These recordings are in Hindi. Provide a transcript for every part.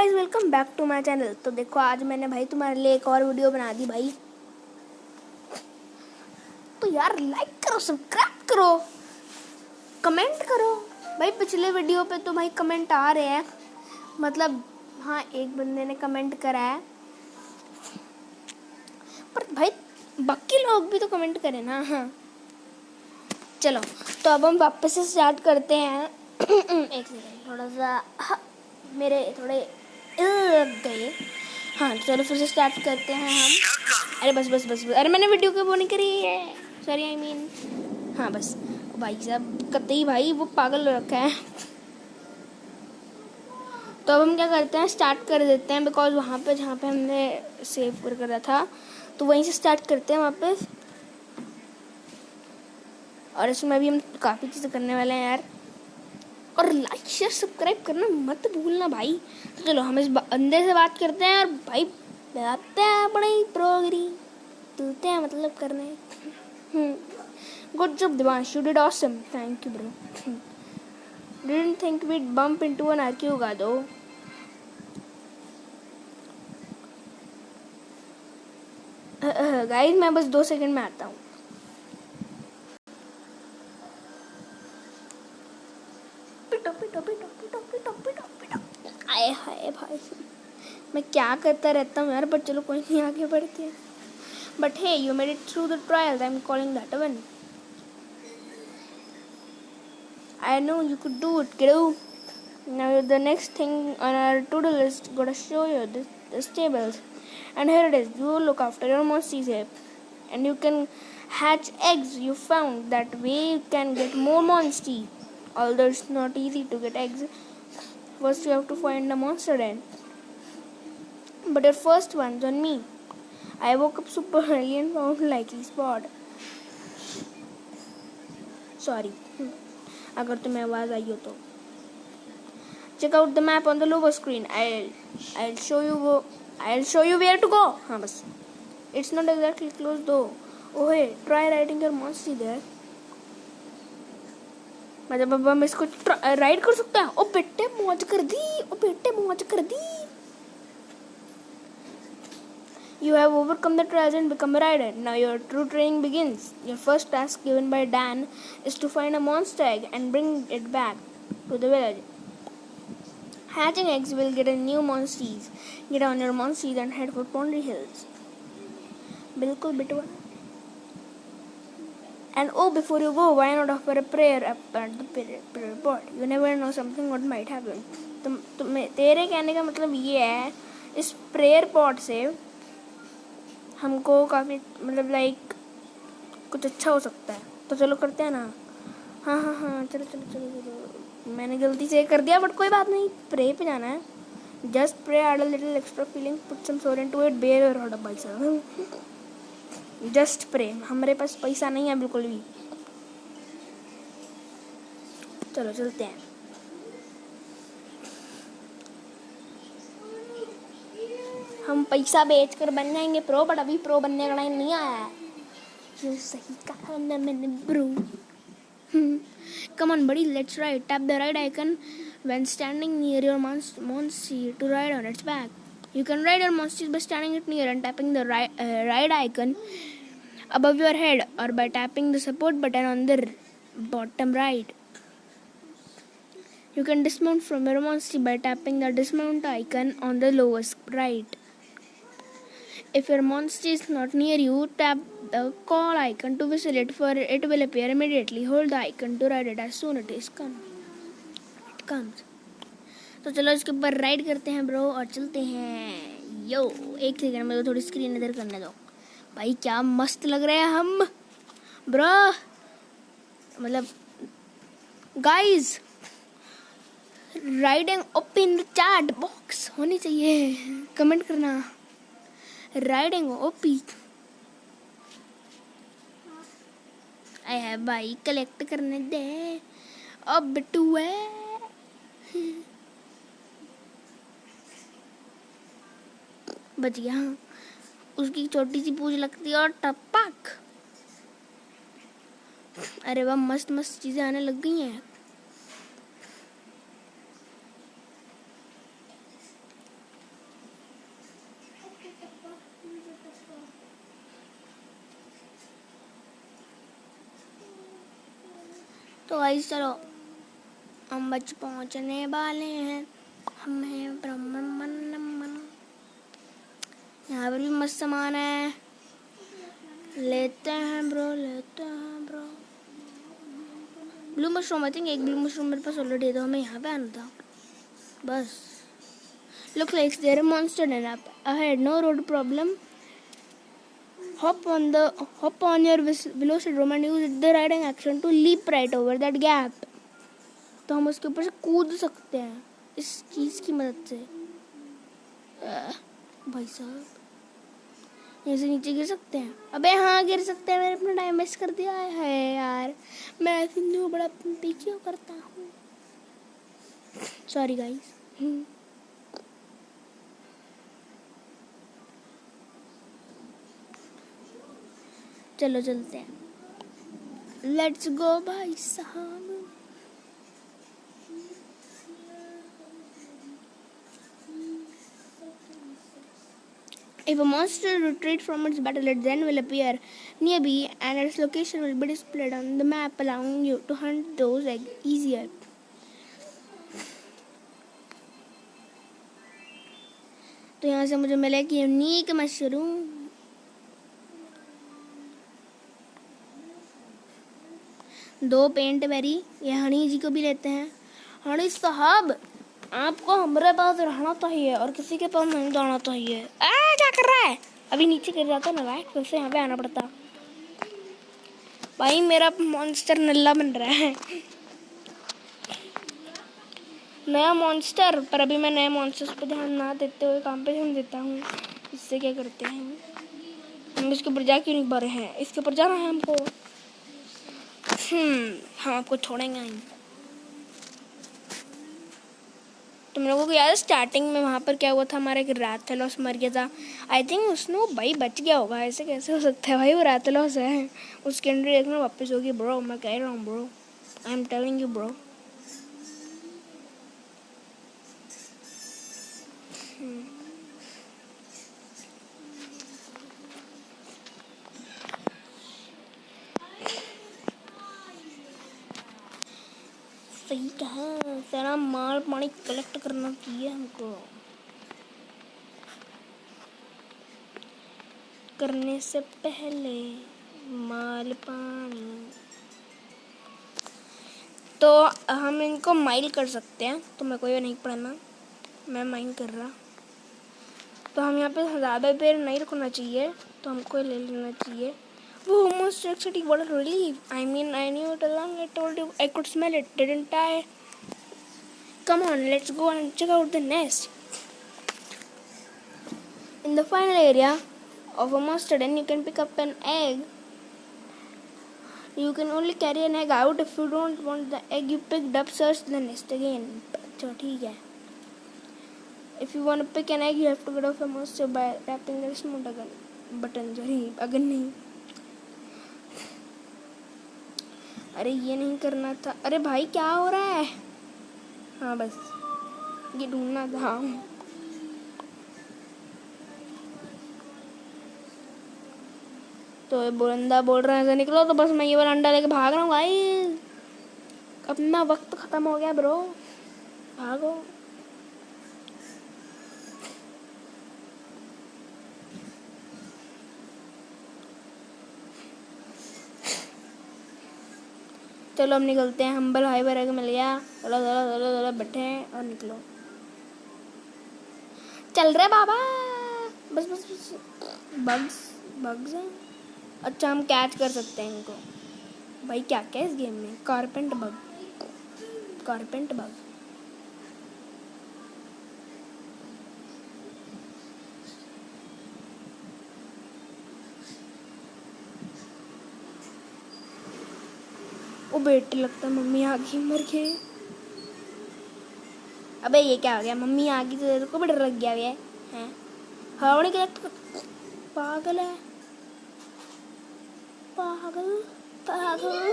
Guys, welcome back to my channel. तो देखो, आज मैंने भाई तुम्हारे लिए एक और वीडियो बना दी भाई। तो यार लाइक करो, सब्सक्राइब करो, कमेंट करो भाई। पिछले वीडियो पे तो भाई कमेंट आ रहे हैं, मतलब हाँ एक बंदे ने कमेंट करा है, पर भाई बाकी लोग भी तो कमेंट करें ना। हाँ चलो, तो अब हम वापस से स्टार्ट करते हैं। एक सेकंड, थोड़ा सा मेरे थोड़े गए। हाँ चलो फिर से स्टार्ट करते हैं हम। अरे बस, अरे मैंने वीडियो की वो नहीं करी है, सॉरी आई मीन। हाँ बस भाई साहब, कतई भाई वो पागल हो रखा है। तो अब हम क्या करते हैं, स्टार्ट कर देते हैं, बिकॉज वहाँ पे जहाँ पे हमने सेव कर करा था तो वहीं से स्टार्ट करते हैं वापस। और इसमें भी हम काफ़ी चीज़ें करने वाले हैं यार। और लाइक शेयर सब्सक्राइब करना मत भूलना भाई। तो चलो हम इस बंदे से बात करते हैं और भाई बताते हैं बड़ी प्रोग्री तुलते हैं मतलब करने। Good job Divansh, you did awesome, thank you bro. Didn't think we'd bump into an आर्क्यू गादो। गाइस मैं बस 2 सेकंड में आता हूँ। पिटो पिटो पिटो पिटो पिटो पिटो पिटो। आए हाय भाई, मैं क्या करता रहता हूँ यार, पर चलो कोई नहीं, आगे बढ़ते हैं। But hey, you made it through the trials. I'm calling that a win. I know you could do it, kiddo. Now the next thing on our to-do list, gotta show you the stables. And here it is. You look after your monsters here, and you can hatch eggs. You found that way you can get more monsters. Although it's not easy to get eggs, first you have to find the monster den. But your first one's on me. I woke up super early and found likely spot. Sorry, अगर तुम्हें आवाज़ आई हो तो check out the map on the lower screen. I'll show you where to go. हाँ बस, it's not exactly close though. Oh hey, try riding your monster there. मतलब अब हम इसको राइड कर सकते हैं। ओ बेटे मौज कर दी, ओ बेटे मौज कर दी। You have overcome the trials and become a rider. Now your true training begins. Your first task given by Dan is to find a monster egg and bring it back to the village. Hatching eggs will get a new monsters. Get on your monsters and head for Pondry Hills. बिल्कुल बिटवा। And oh, before you go, why not offer a prayer up at the prayer pot? You never know something what might happen. तेरे कहने का मतलब ये है, इस प्रेयर पॉट से हमको काफ़ी मतलब लाइक कुछ अच्छा हो सकता है। तो चलो करते हैं ना। हाँ चलो मैंने गलती से कर दिया, बट कोई बात नहीं, प्रे पे जाना है। Just pray, add a little extra feeling, put some soul into it, bare your heart भाई साहब। जस्ट प्रे, हमारे पास पैसा नहीं है बिल्कुल भी। चलो चलते हैं। हम पैसा बेच कर बन जाएंगे प्रो, बट अभी प्रो बनने का टाइम नहीं आया है। ये सही कहा ना मैंने bro. Come on buddy, let's ride. Tap the ride icon when standing near your monster to ride on its back. You can ride your monsters by standing it near and tapping the ride icon above your head, or by tapping the support button on the bottom right. You can dismount from your monster by tapping the dismount icon on the lowest right. If your monster is not near you, tap the call icon to whistle it, for it will appear immediately. Hold the icon to ride it as soon as it comes. तो चलो इसके ऊपर राइड करते हैं ब्रो और चलते हैं। यो एक सेकंड में तो थोड़ी स्क्रीन इधर करने दो भाई, क्या मस्त लग रहे हैं हम ब्रो। मतलब guys, riding up in the chat box होनी चाहिए, कमेंट करना राइडिंग ओपी। आई है भाई, कलेक्ट करने दे अब बिट्टू है। बच गया। उसकी छोटी सी पूंछ लगती है और टपक। अरे वाह, मस्त मस्त चीजें आने लग गई हैं। तो गाइस चलो हम बच पहुंचने वाले हैं, हमें ब्रह्मन। यहाँ पर भी मस्त सामान है, लेते हैं ब्रो, लेते हैं bro. Blue mushroom, I think एक ब्लू मशरूम मेरे पास ऑलरेडी है, तो हमें यहाँ पे आना था बस। Looks like there a monster and up ahead. No road problem. Hop on your velociraptor and use the riding action to leap right over that gap. तो हम उसके ऊपर से कूद सकते हैं इस चीज की मदद से। भाई साहब यहाँ से नीचे गिर सकते हैं। अबे हाँ गिर सकते हैं, मैंने अपना टाइम वेस्ट कर दिया है यार। मैं ऐसे नहीं बड़ा पीछे करता हूँ, सॉरी गाइस। चलो चलते हैं, लेट्स गो भाई साहब। If a monster retreats from its battle, it then will appear nearby and its location will be displayed on the map, allowing you to hunt those easier. तो यहाँ से मुझे मिला कि यूनिक मशरूम। दो पेंट बेरी, ये हनी जी को भी लेते हैं। हनी साहब आपको हमारे पास रहना चाहिए और किसी के पास नहीं जाना चाहिए। क्या कर रहा है? अभी नीचे गिर जाता ना भाई, फिर से यहाँ पे आना पड़ता। भाई मेरा मॉन्स्टर नल्ला बन रहा है, नया मॉन्स्टर। पर अभी मैं नए मॉन्स्टर्स पे ध्यान ना देते हुए काम पे ध्यान देता हूँ। इससे क्या करते हैं हम, इसके ऊपर जा क्यों नहीं बढ़े हैं? इसके ऊपर जाना है हमको। हम आपको छोड़ेंगे नहीं। तुम लोगों को याद है स्टार्टिंग में वहाँ पर क्या हुआ था? हमारा एक राथेलॉस मर गया था। आई थिंक उसने भाई बच गया होगा। ऐसे कैसे हो सकता है भाई? वो राथेलॉस है, उसके अंदर देखना वापस होगी ब्रो। मैं कह रहा हूँ bro, I am telling you bro. सही कहा, सारा माल पानी कलेक्ट करना चाहिए हमको। करने से पहले माल पानी। तो हम इनको माइल कर सकते हैं, तो मेरे को ये नहीं पढ़ना, मैं माइल कर रहा। तो हम यहाँ पे ज़्यादा देर नहीं रुकना चाहिए, तो हमको ले लेना चाहिए। वो almost actually what a relief. I mean, I knew it along. I told you I could smell it, didn't I? Come on, let's go and check out the nest. In the final area of a monster den, you can pick up an egg. You can only carry an egg out. If you don't want the egg you picked up, search the nest again. अच्छा ठीक है। If you want to pick an egg, you have to get off a monster by tapping the remote button. Sorry, अगर नहीं। अरे ये नहीं करना था। अरे भाई क्या हो रहा है? हाँ बस ये ढूंढना था। तो ये बुलंदा बोल रहे हैं ऐसे निकलो, तो बस मैं ये वाला अंडा लेके भाग रहा हूँ भाई। अपना वक्त खत्म हो गया ब्रो, भागो। चलो हम निकलते हैं। हम्बल हाई पर मिल गया। चलो चलो चलो चलो बैठे हैं और निकलो। चल रहे बाबा, बस बस बस। बग्स हैं। अच्छा हम कैच कर सकते हैं इनको। भाई क्या क्या इस गेम में? कारपेंट बग। ओ बेटे लगता है मम्मी आ गई, मर गए। अबे ये क्या हो गया? मम्मी आ गई तो तेरे को भी डर लग गया है? हावड़ी कलेक्ट कर। पागल है, पागल पागल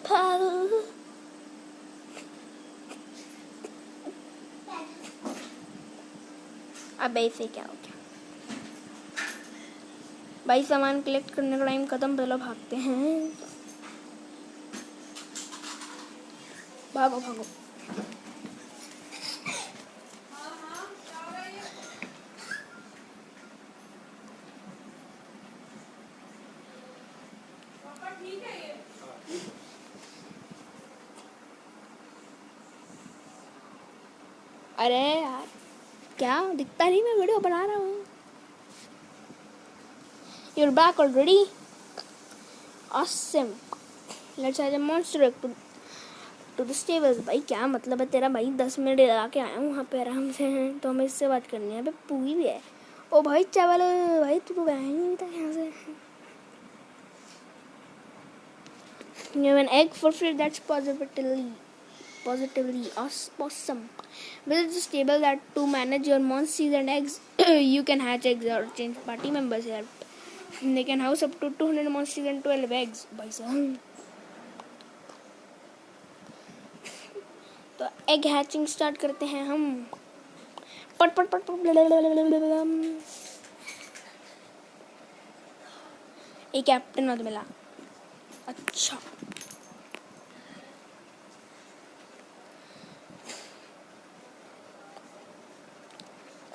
पागल। अबे इसे क्या हो गया? भाई सामान कलेक्ट करने का टाइम खत्म, चलो भागते हैं। भागो भागो। अरे यार क्या दिखता नहीं, मैं वीडियो बना रहा हूँ। You're back already? Awesome. Let's add a monster to the stables. भाई क्या मतलब है तेरा भाई, 10 मिनट लगा के आया हूँ वहाँ पे आराम से, तो हमें इससे बात करनी है। अबे पूरी भी है। ओ भाई चावल भाई, तू तो गया ही नहीं था यहाँ से। You have an egg for free. That's positively awesome. Visit the stable that to manage your monsters and eggs. You can hatch eggs or change party members here. They can house up to 200 monsters and 12 eggs. भाई साहब, तो एग हैचिंग स्टार्ट करते हैं हम। पट पट पट पट। एक कैप्टन और मिला। अच्छा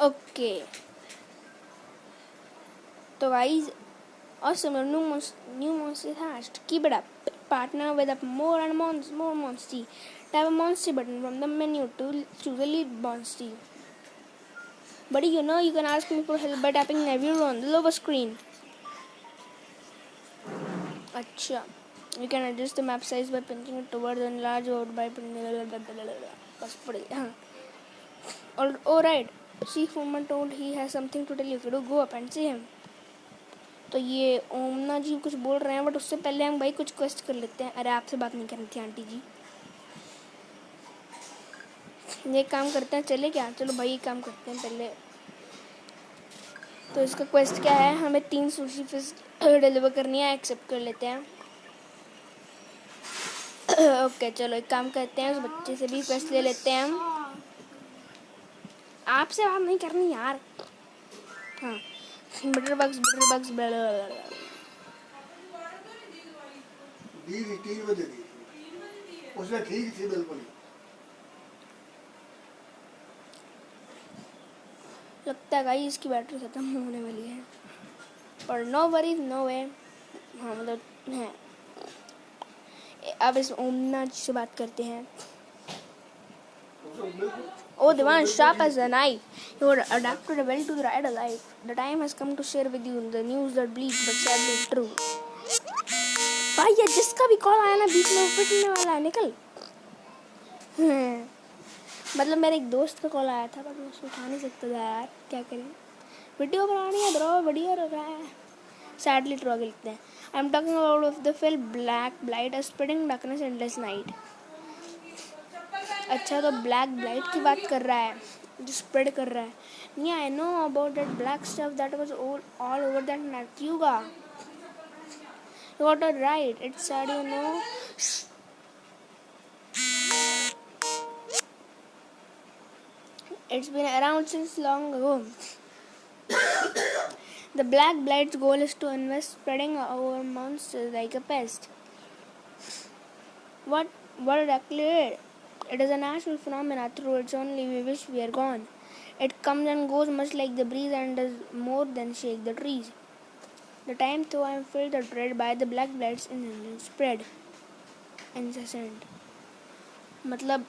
ओके, तो guys awesome, new monster hatched. Keep it up. Partner with up more and more monster. Tap a monster button from the menu to choose a lead monster. Buddy, you know you can ask me for help by tapping Navigator on the lower screen. अच्छा, you can adjust the map size by pinching it towards the large board by बस पड़ गया। Alright, Chief Woman told he has something to tell you. Could you go up and see him? तो ये ओमना जी कुछ बोल रहे हैं, बट उससे पहले हम भाई कुछ क्वेस्ट कर लेते हैं। अरे आपसे बात नहीं करनी थी आंटी जी। ये काम करते हैं, चले क्या? चलो भाई ये काम करते हैं पहले। तो इसका क्वेस्ट क्या है? हमें 3 सुशी फिश डिलीवर करनी है, एक्सेप्ट कर लेते हैं। ओके चलो एक काम करते हैं, उस बच्चे से भी क्वेस्ट ले लेते हैं हम। आपसे बात नहीं करनी यार। हाँ बटर बग्स उसने ठीक थी बिल्कुल। लगता है गाइस इसकी बैटरी खत्म होने वाली है, और नो वरीज नो वे। हाँ मतलब है। अब इस ओमना जी से बात करते हैं। Oh, Divan, sharp as a knife. You were adapted well to the ride of life. The time has come to share with you the news that bleak but sadly true. भाई ये जिसका भी कॉल आया ना बीच में पिटने वाला है, निकल। मतलब मेरे एक दोस्त का कॉल आया था, बट मैं उसको उठा नहीं सकता था यार, क्या करें। वीडियो बनानी है ब्रो, वीडियो हो रहा है। सैडली ट्रू आगे लिखते हैं। I am talking about the film black blight, a spreading darkness endless night. अच्छा तो ब्लैक ब्लाइट की बात कर रहा है, जो स्प्रेड कर रहा है। नहीं, I know about that black stuff that was all over that नाट्यूगा। You got it right. It's sad, you know. It's been around since long ago. The Black Blight's goal is to invest spreading our monsters like a pest. What exactly it? It is a natural phenomenon through its only we wish we are gone. It comes and goes much like the breeze and does more than shake the trees. The time though I am filled with dread by the Black Blight's spread. Incessant. मतलब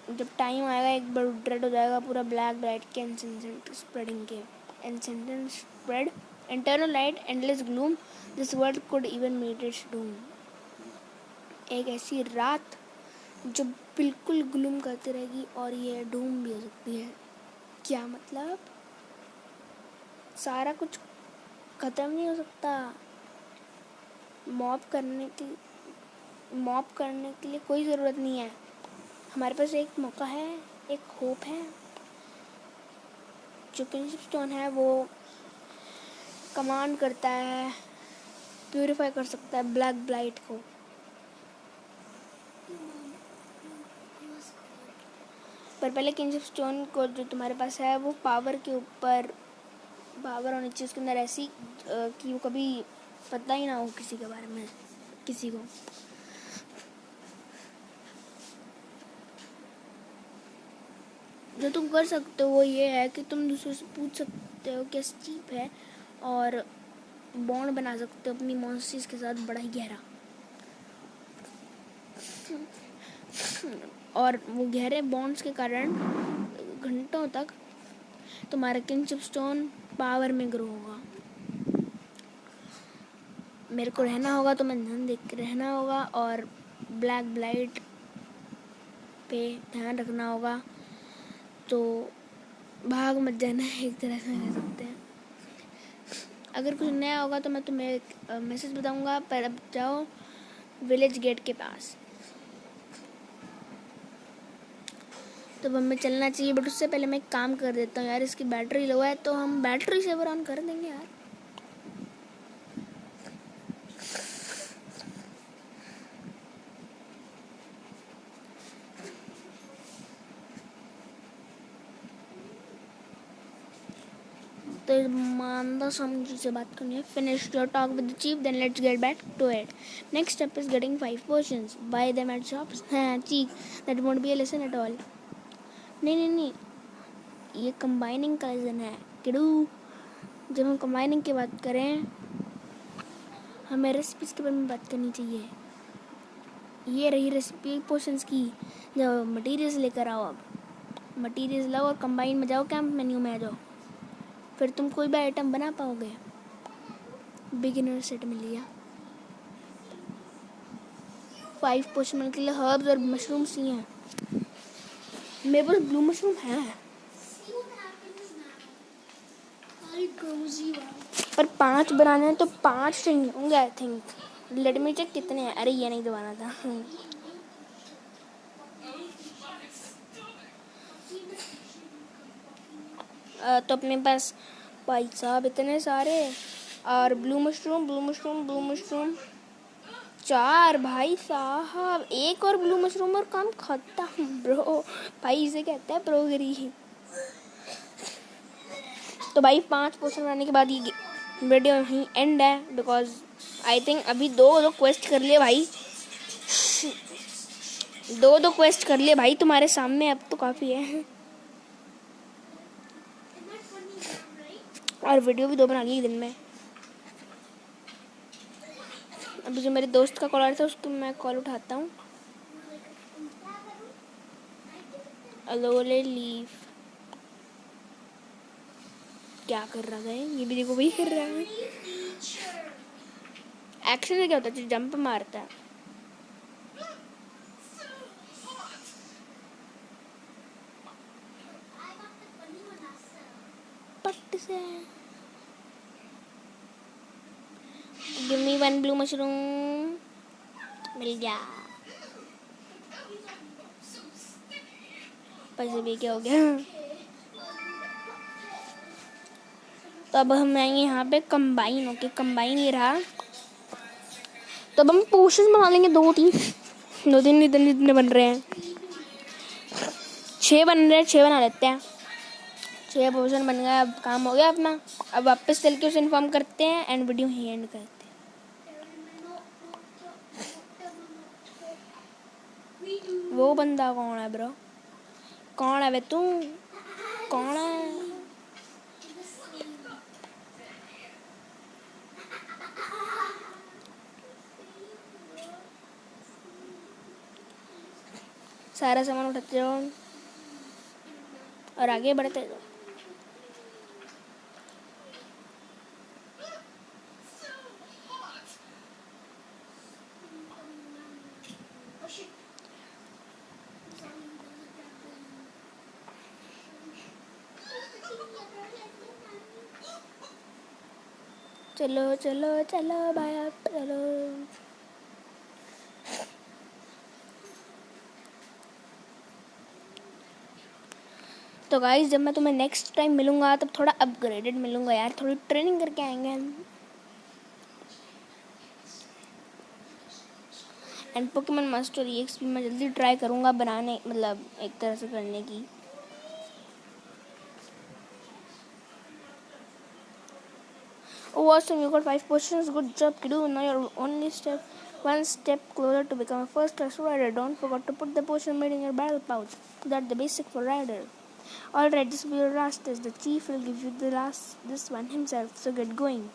जब टाइम आएगा एक बार ड्रेड हो जाएगा पूरा ब्लैक ब्लाइट के इंसेंसेंट स्प्रेडिंग के। Incessant spread, internal light, endless gloom, this world could even meet its doom. एक ऐसी रात जो बिल्कुल ग्लूम करती रहेगी और ये डूम भी हो सकती है। क्या मतलब? सारा कुछ ख़त्म नहीं हो सकता। मॉप करने के लिए कोई ज़रूरत नहीं है। हमारे पास एक मौका है, एक होप है। जो किनशिप स्टोन है वो कमांड करता है, प्यूरिफाई कर सकता है ब्लैक ब्लाइट को। पर पहले किनशिप स्टोन को जो तुम्हारे पास है वो पावर के ऊपर पावर होनी चाहिए उसके अंदर ऐसी कि वो कभी पता ही ना हो किसी के बारे में, किसी को। जो तुम कर सकते हो वो ये है कि तुम दूसरों से पूछ सकते हो क्या स्टीप है, और बॉन्ड बना सकते हो अपनी मॉन्स्टर्स के साथ बड़ा ही गहरा, और वो गहरे बॉन्ड्स के कारण घंटों तक तुम्हारा किनशिप स्टोन पावर में ग्रो होगा। मेरे को रहना होगा तो मैं ध्यान देख के रहना होगा, और ब्लैक ब्लाइट पे ध्यान रखना होगा, तो भाग मत जाना, एक तरह से कह सकते हैं। अगर कुछ नया होगा तो मैं तुम्हें एक मैसेज बताऊंगा, पर अब जाओ विलेज गेट के पास। तो अब हमें चलना चाहिए, बट उससे पहले मैं एक काम कर देता हूँ यार, इसकी बैटरी लो है तो हम बैटरी सेवर ऑन कर देंगे यार। तो मानदा समझी से बात करनी है। Finish your talk with the chief, then let's get back to it. Next step is getting 5 potions, buy them at shops. Chief, that won't be a lesson at all. नहीं, ये कंबाइनिंग का लेसन है किडू। जब हम कंबाइनिंग की बात करें, हमें रेसिपीज के बारे में बात करनी चाहिए। ये रही रेसिपी पोशंस की। जब मटेरियल्स लेकर आओ, अब मटेरियल्स लाओ और कंबाइन में जाओ, कैंप मेन्यू में आ जाओ, फिर तुम कोई भी आइटम बना पाओगे। बिगिनर सेट मिल लिया। 5 पोशन के लिए हर्ब्स और मशरूम्स ही हैं। मेरे पास ब्लू मशरूम है, पर 5 बनाने हैं तो 5 चाहिए होंगे I think. Let me check कितने हैं। अरे ये नहीं दबाना था। तो अपने पास भाई साहब इतने सारे, और ब्लू मशरूम 4 भाई साहब। एक और ब्लू मशरूम और काम खत्म ब्रो। भाई इसे कहते हैं प्रोगरी। तो भाई 5 पोशन बनाने के बाद ये वीडियो यहीं एंड है, बिकॉज आई थिंक अभी दो क्वेस्ट कर लिए भाई। दो क्वेस्ट कर लिए भाई तुम्हारे सामने, अब तो काफ़ी है। और वीडियो भी 2 बना ली दिन में। अभी जो मेरे दोस्त का कॉल आ रहा था, उसको मैं कॉल उठाता हूँ। अलोले लीफ क्या कर रहा है? ये भी देखो वही कर रहा है। एक्शन से क्या होता है? जंप मारता है। पट से गिव मी 1 ब्लू मशरूम। मिल गया। पैसे भी क्या हो गया। तो अब हम आएंगे यहाँ पे कंबाइन। ओके कंबाइन ये रहा। तो अब हम पोशन बना लेंगे 2-3 इतने बन रहे हैं। 6 बन रहे हैं, 6 बना लेते हैं। 6 पोशन बन गया, अब काम हो गया अपना। अब वापस चल के उसे इन्फॉर्म करते हैं एंड वीडियो ही एंड करते हैं। वो बंदा कौन है ब्रो? कौन है बे तू? कौन है? सारा सामान उठाते जाओ और आगे बढ़ते जाओ। चलो चलो चलो भाई चलो। तो गाइस जब मैं तुम्हें नेक्स्ट टाइम मिलूंगा तब थोड़ा अपग्रेडेड मिलूंगा यार, थोड़ी ट्रेनिंग करके आएंगे हम। एंड पोकेमॉन मास्टर EXP मैं जल्दी ट्राई करूंगा बनाने, मतलब एक तरह से करने की। Oh awesome, you got 5 potions. Good job, kiddo. Now you're only one step closer to become a first class rider. Don't forget to put the potion made in your battle pouch. That's the basic for rider. All right, this will be your last test. The chief will give you this one himself, so get going.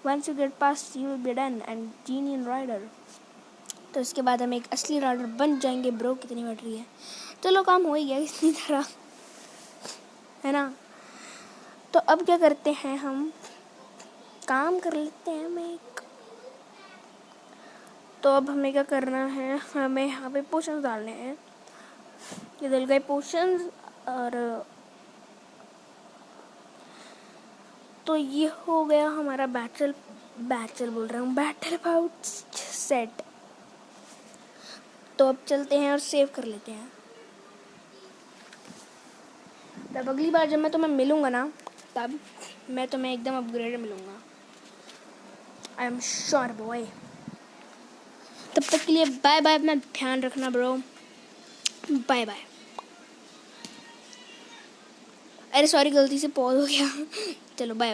Once you get past, you will be done and genie rider. तो इसके बाद हम एक असली राइडर बन जाएंगे. ब्रो कितनी बैटरी है? चलो काम हो ही गया इतनी तरह, है ना. तो अब क्या करते हैं, हम काम कर लेते हैं. तो अब हमें क्या करना है, हमें यहाँ पे पोशंस डालने हैं. ये डल गए पोशंस. और तो ये हो गया हमारा बैटल पाउच सेट. तो अब चलते हैं और सेव कर लेते हैं. तब अगली बार जब मैं तुम्हें मिलूंगा ना, तब मैं तुम्हें एकदम अपग्रेडेड मिलूंगा. I am sure boy. तब तक के लिए बाय बाय. अपना ध्यान रखना ब्रो. Bye bye. अरे सॉरी, गलती से पॉज हो गया. चलो बाय.